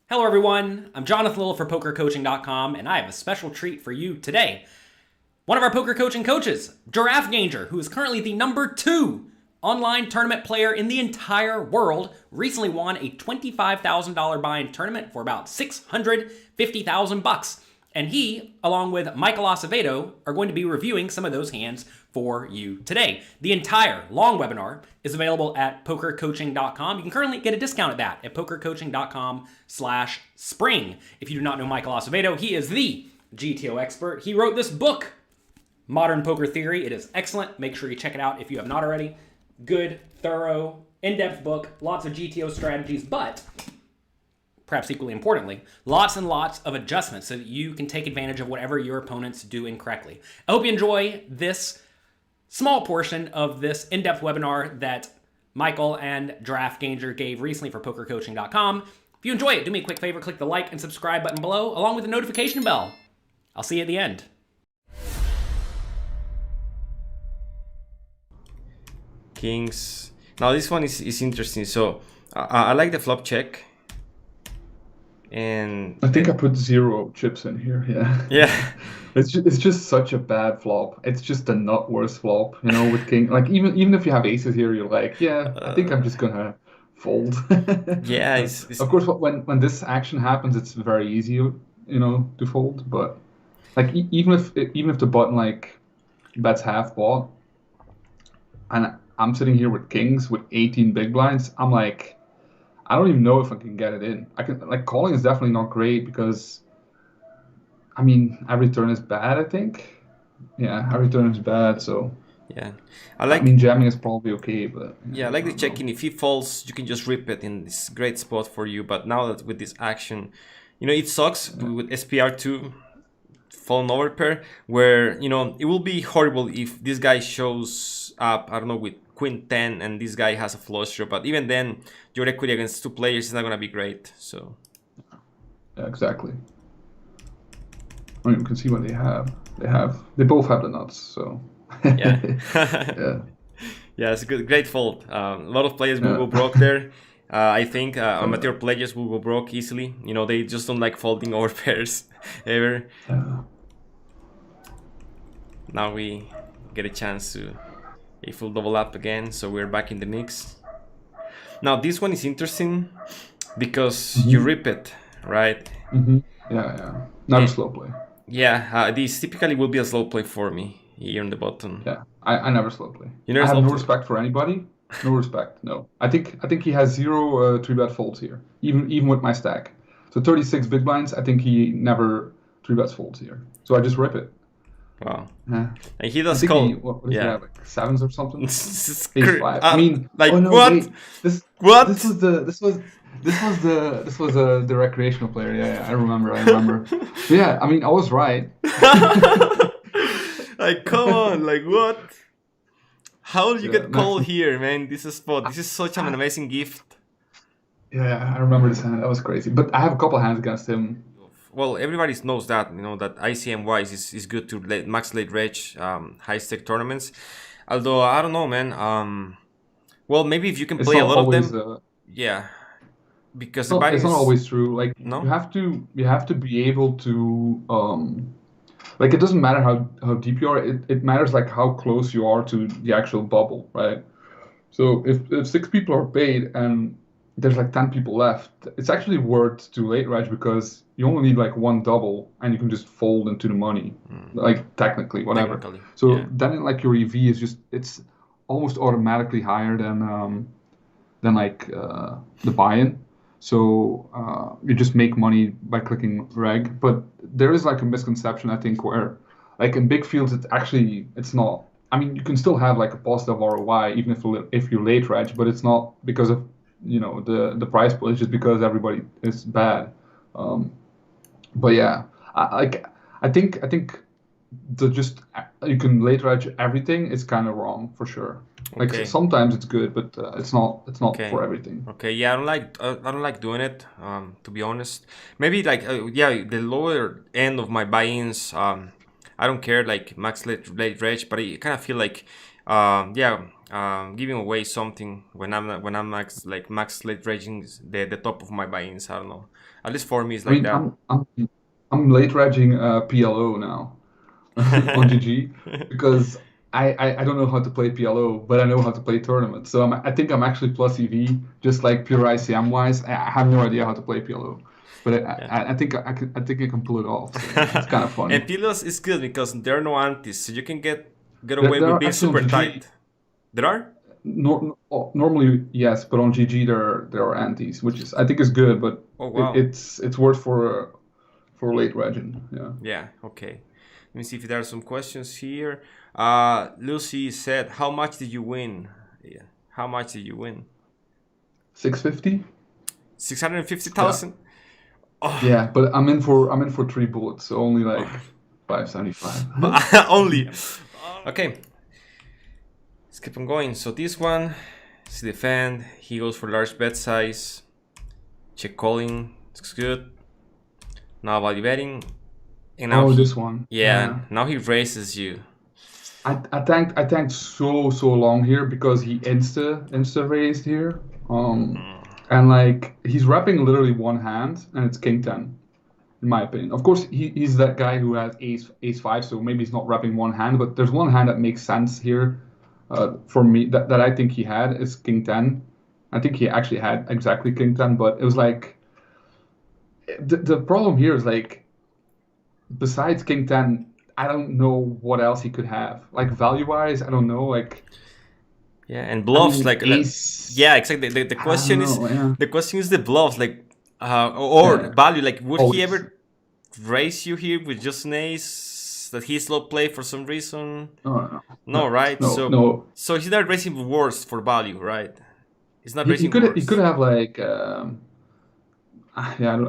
Hello everyone, I'm Jonathan Little for PokerCoaching.com, and I have a special treat for you today. One of our poker coaching coaches, GirafGanger, who is currently the #2 online tournament player in the entire world, recently won a $25,000 buy-in tournament for about $650,000. And he, along with Michael Acevedo, are going to be reviewing some of those hands for you today. The entire long webinar is available at PokerCoaching.com. You can currently get a discount at that at PokerCoaching.com/spring. If you do not know Michael Acevedo, he is the GTO expert. He wrote this book, Modern Poker Theory. It is excellent. Make sure you check it out if you have not already. Good, thorough, in-depth book, lots of GTO strategies, but perhaps equally importantly, lots and lots of adjustments so that you can take advantage of whatever your opponents do incorrectly. I hope you enjoy this small portion of this in-depth webinar that Michael and GirafGanger gave recently for PokerCoaching.com. If you enjoy it, do me a quick favor, click the like and subscribe button below, along with the notification bell. I'll see you at the end. Kings. Now this one is interesting. So I like the flop check. And I think I put 0 chips in here. Yeah. yeah, It's just such a bad flop. It's just a not worse flop, you know, with king. Like even if you have aces here, you're like, yeah, I think I'm just gonna fold. yeah. It's Of course, when this action happens, it's very easy, you know, to fold. But like even if the button like bets half pot, and I'm sitting here with kings with 18 big blinds, I'm like, I don't even know if I can get it in. I can, like, calling is definitely not great because, I mean, every turn is bad, I think. Yeah, every turn is bad, so yeah. I mean, jamming is probably okay, but Yeah, I like the check-in. If he falls, you can just rip it in this great spot for you. But now that with this action, you know, it sucks with SPR2 fallen over pair, where, you know, it will be horrible if this guy shows up, I don't know, with Queen 10 and this guy has a flush draw. But even then, your equity against 2 players is not gonna be great. So yeah, exactly. I mean, we can see what they have. They both have the nuts, so yeah. yeah. Yeah, it's a great fold. A lot of players will go broke there. I think amateur players will go broke easily. You know, they just don't like folding over pairs ever. Yeah. Now we get a chance to a full double up again, so we're back in the mix. Now this one is interesting because you rip it, right? Yeah. Not a slow play. Yeah, this typically will be a slow play for me here on the button. Yeah, I never slow play. You never I have slow no play? respect for anybody. No respect. No. I think he has 0 3-bet folds here, even with my stack. So 36 big blinds. I think he never 3-bets folds here. So I just rip it. Wow. Yeah. And he I does think call. what does he Yeah. have, like 7s or something? It's Ace 5. I mean, like oh no, what? wait. What? This was the recreational player. Yeah, I remember. Yeah, I mean, I was right. Like, come on, like what? How did you Yeah, get called here, man? This is spot. This is such an amazing gift. Yeah, I remember this hand. That was crazy. But I have a couple hands against him. Well, everybody knows that, you know, that ICM wise is good to max late reg high stake tournaments. Although I don't know, man. Well, maybe if you can It's play a not lot always. of them, yeah, because the No, buying it's not is always true. Like no. you have to be able to like it doesn't matter how deep you are. It matters like how close you are to the actual bubble, right? So if 6 people are paid and there's like 10 people left, it's actually worth to late reg because you only need like 1 double and you can just fold into the money, like technically, whatever. Technically, So yeah. then like your EV is just it's almost automatically higher than like the buy-in. So you just make money by clicking reg. But there is like a misconception, I think, where like in big fields, it's not. I mean, you can still have like a positive ROI even if you late reg, but it's not because of, you know, the price pool. It's just because everybody is bad. But yeah, I think you can late reg everything is kind of wrong for sure. Like Okay. sometimes it's good, but it's not Okay. for everything. Okay, yeah, I don't like doing it. To be honest, maybe like yeah, the lower end of my buy-ins. I don't care like max late reg, but I kind of feel like yeah, giving away something when I'm max late raging the top of my buy-ins. I don't know. At least for me, it's I like mean, that. I'm late regging PLO now on GG because I don't know how to play PLO, but I know how to play tournaments. So I think I'm actually plus EV, just like pure ICM wise. I have no idea how to play PLO, but I think I think I can pull it off. So it's kind of funny. And Pilos is good because there are no antis, so you can get away There with are being actually on super GG. tight. There are? Normally, yes, but on GG there are antis, which is I think is good, but Oh wow. it's worth for late region. Yeah. Yeah, okay. Let me see if there are some questions here. Lucy said, how much did you win? Yeah. How much did you win? 650. 650,000? Yeah. Oh. Yeah, but I'm in for 3 bullets, so only like 575. But only. Okay. Let's keep on going. So this one is defend. He goes for large bet size. Check calling. Looks good. Now value betting. And now this one. Yeah. Now he raises you. I tanked so long here because he insta raised here. And like he's wrapping literally one hand and it's king 10 in my opinion. Of course he's that guy who has ace 5, so maybe he's not wrapping one hand, but there's one hand that makes sense here for me that I think he had is king 10. I think he actually had exactly king 10, but it was like the problem here is like besides king 10 I don't know what else he could have. Like value-wise, I don't know. Like, yeah, and bluffs, I mean, like ace, yeah, exactly. The question is, the question is the bluffs, like, value. Like, would he ever raise you here with just an ace that he's low play for some reason? No, right? No. So he's not raising worse for value, right? He's not raising worse. He could have like. Yeah,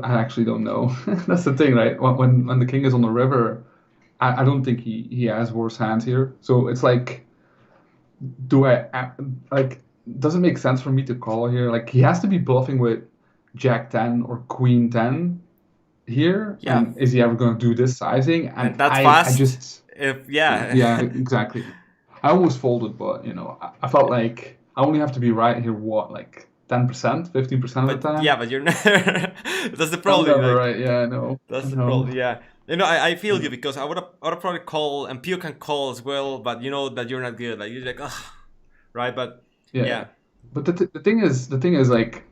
I actually don't know. That's the thing, right? When the king is on the river, I don't think he has worse hands here. So it's like, does it make sense for me to call here? Like he has to be bluffing with Jack 10 or Queen 10 here. Yeah. And is he ever going to do this sizing? And that's fast. I just yeah, exactly. I almost folded, but I felt like I only have to be right here. What, like 10%, 15% of the time? Yeah, but you're never. That's the problem. Never right. Yeah, I know. That's the problem. Yeah. I feel you because I would have probably called, and Pio can call as well, but you know that you're not good. Like you're like, right? But yeah. But the thing is like,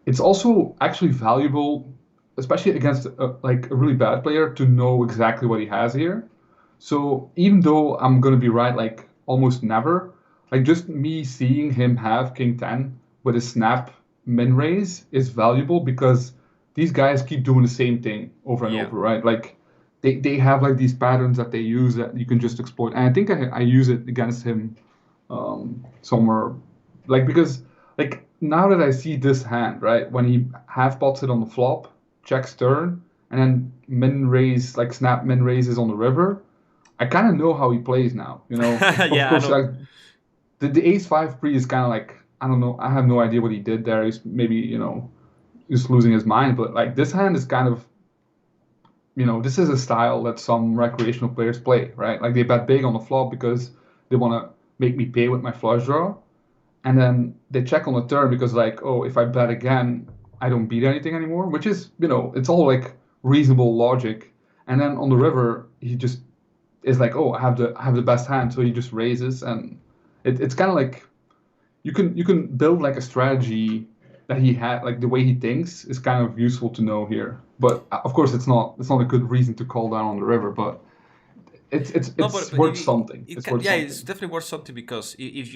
it's also actually valuable, especially against a really bad player, to know exactly what he has here. So even though I'm gonna be right like almost never, like just me seeing him have king 10 with a snap min raise is valuable because these guys keep doing the same thing over and over, right? Like they have like these patterns that they use that you can just exploit. And I think I use it against him somewhere, like because like now that I see this hand, right, when he half pots it on the flop, checks turn, and then min raise, like snap min raises on the river, I kind of know how he plays now, Of course, like the ace 5 pre is kind of like, I don't know, I have no idea what he did there. He's maybe, just losing his mind. But like this hand is kind of, this is a style that some recreational players play, right? Like they bet big on the flop because they want to make me pay with my flush draw. And then they check on the turn because like, oh, if I bet again, I don't beat anything anymore, which is, it's all like reasonable logic. And then on the river, he just is like, oh, I have the best hand. So he just raises, and it's kind of like, you can build like a strategy that he had, like the way he thinks is kind of useful to know here. But of course, it's not a good reason to call down on the river, but it's worth something. It's definitely worth something because if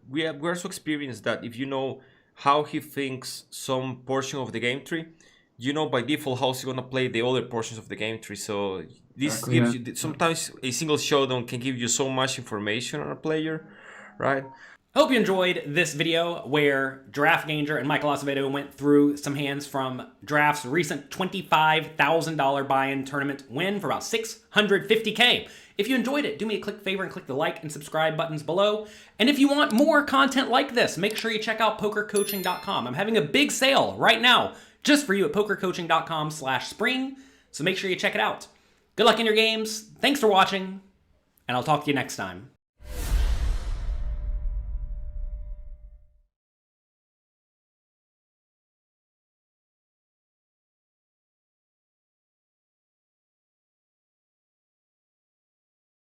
we're so experienced that if you know how he thinks some portion of the game tree, by default how he's gonna play the other portions of the game tree. So this gives you sometimes a single showdown can give you so much information on a player, right? Hope you enjoyed this video where GirafGanger and Michael Acevedo went through some hands from Giraff's recent $25,000 buy-in tournament win for about $650K. If you enjoyed it, do me a quick favor and click the like and subscribe buttons below. And if you want more content like this, make sure you check out PokerCoaching.com. I'm having a big sale right now just for you at PokerCoaching.com/spring. So make sure you check it out. Good luck in your games. Thanks for watching, and I'll talk to you next time.